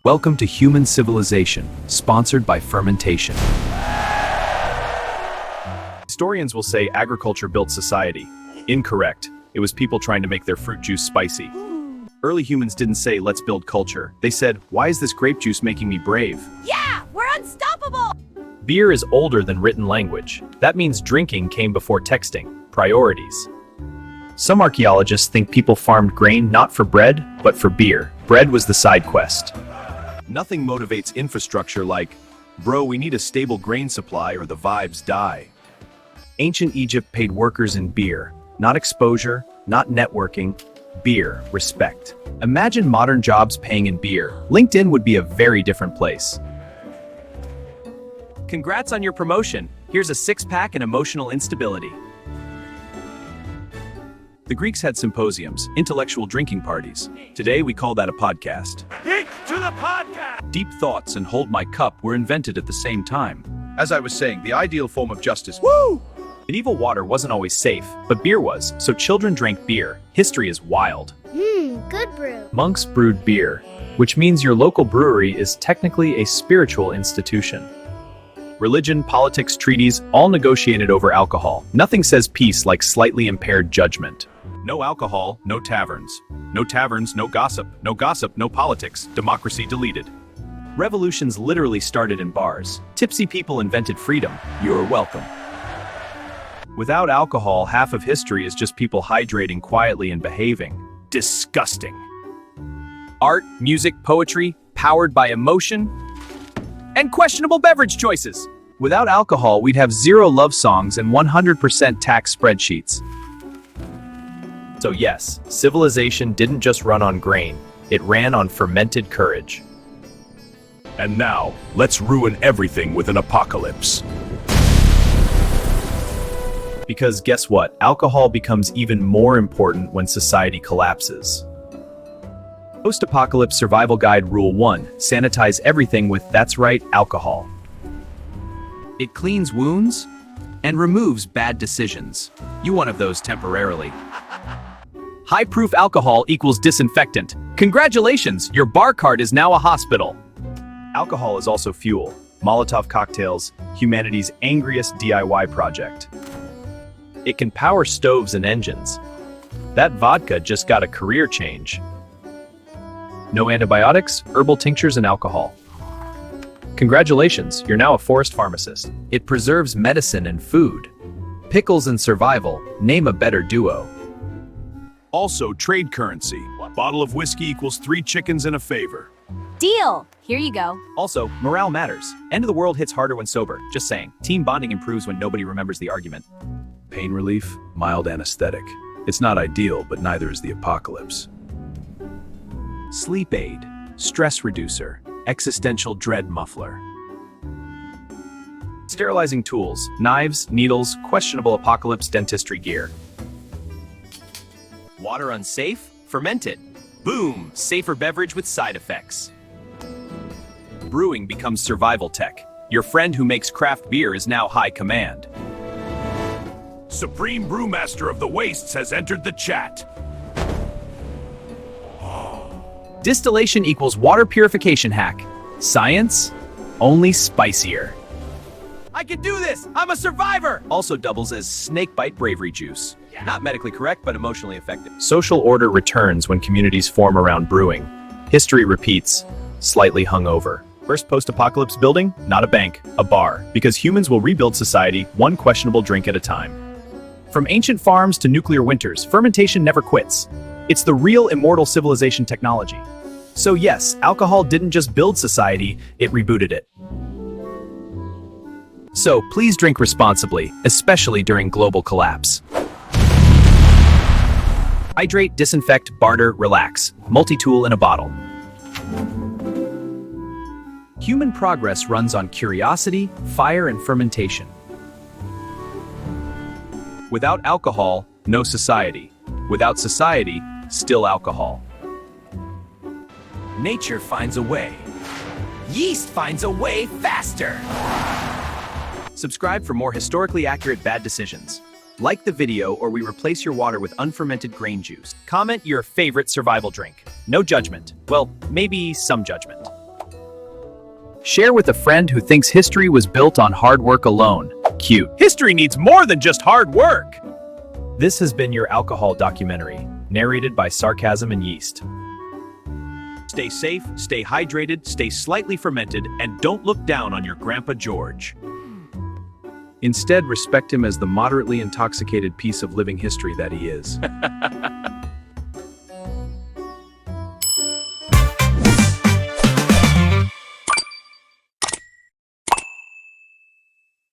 Welcome to Human Civilization, sponsored by fermentation. Historians will say agriculture built society. Incorrect. It was people trying to make their fruit juice spicy. Early humans didn't say, let's build culture. They said, why is this grape juice making me brave? Yeah, we're unstoppable! Beer is older than written language. That means drinking came before texting. Priorities. Some archaeologists think people farmed grain not for bread, but for beer. Bread was the side quest. Nothing motivates infrastructure like, bro, we need a stable grain supply or the vibes die. Ancient Egypt paid workers in beer. Not exposure, not networking. Beer, respect. Imagine modern jobs paying in beer. LinkedIn would be a very different place. Congrats on your promotion. Here's a six-pack and emotional instability. The Greeks had symposiums, intellectual drinking parties. Today we call that a podcast. Get to the podcast! Deep thoughts and hold my cup were invented at the same time. As I was saying, the ideal form of justice. Woo! Medieval water wasn't always safe, but beer was, so children drank beer. History is wild. Good brew. Monks brewed beer, which means your local brewery is technically a spiritual institution. Religion, politics, treaties, all negotiated over alcohol. Nothing says peace like slightly impaired judgment. No alcohol, no taverns. No taverns, no gossip. No gossip, no politics. Democracy deleted. Revolutions literally started in bars. Tipsy people invented freedom. You're welcome. Without alcohol, half of history is just people hydrating quietly and behaving. Disgusting. Art, music, poetry, powered by emotion, and questionable beverage choices. Without alcohol, we'd have 0 love songs and 100% tax spreadsheets. So yes, civilization didn't just run on grain, it ran on fermented courage. And now, let's ruin everything with an apocalypse. Because guess what? Alcohol becomes even more important when society collapses. Post-apocalyptic survival guide rule 1, sanitize everything with, that's right, alcohol. It cleans wounds and removes bad decisions. You one of those temporarily. High-proof alcohol equals disinfectant. Congratulations, your bar card is now a hospital. Alcohol is also fuel. Molotov cocktails, humanity's angriest DIY project. It can power stoves and engines. That vodka just got a career change. No antibiotics, herbal tinctures, and alcohol. Congratulations, you're now a forest pharmacist. It preserves medicine and food. Pickles and survival, name a better duo. Also, trade currency. A bottle of whiskey equals 3 chickens and a favor. Deal! Here you go. Also, morale matters. End of the world hits harder when sober. Just saying. Team bonding improves when nobody remembers the argument. Pain relief, mild anesthetic. It's not ideal, but neither is the apocalypse. Sleep aid, stress reducer, existential dread muffler. Sterilizing tools, knives, needles, questionable apocalypse dentistry gear. Water unsafe? Fermented. Boom! Safer beverage with side effects. Brewing becomes survival tech. Your friend who makes craft beer is now high command. Supreme Brewmaster of the Wastes has entered the chat. Distillation equals water purification hack. Science? Only spicier. I can do this! I'm a survivor! Also doubles as snakebite bravery juice. Not medically correct, but emotionally effective. Social order returns when communities form around brewing. History repeats, slightly hungover. First post-apocalypse building? Not a bank, a bar. Because humans will rebuild society one questionable drink at a time. From ancient farms to nuclear winters, fermentation never quits. It's the real immortal civilization technology. So yes, alcohol didn't just build society, it rebooted it. So please drink responsibly, especially during global collapse. Hydrate, disinfect, barter, relax. Multi-tool in a bottle. Human progress runs on curiosity, fire, and fermentation. Without alcohol, no society. Without society, still alcohol. Nature finds a way. Yeast finds a way faster. Subscribe for more historically accurate bad decisions. Like the video or we replace your water with unfermented grain juice. Comment your favorite survival drink. No judgment. Well, maybe some judgment. Share with a friend who thinks history was built on hard work alone. Cute. History needs more than just hard work. This has been your alcohol documentary, narrated by Sarcasm and Yeast. Stay safe, stay hydrated, stay slightly fermented, and don't look down on your Grandpa George. Instead, respect him as the moderately intoxicated piece of living history that he is.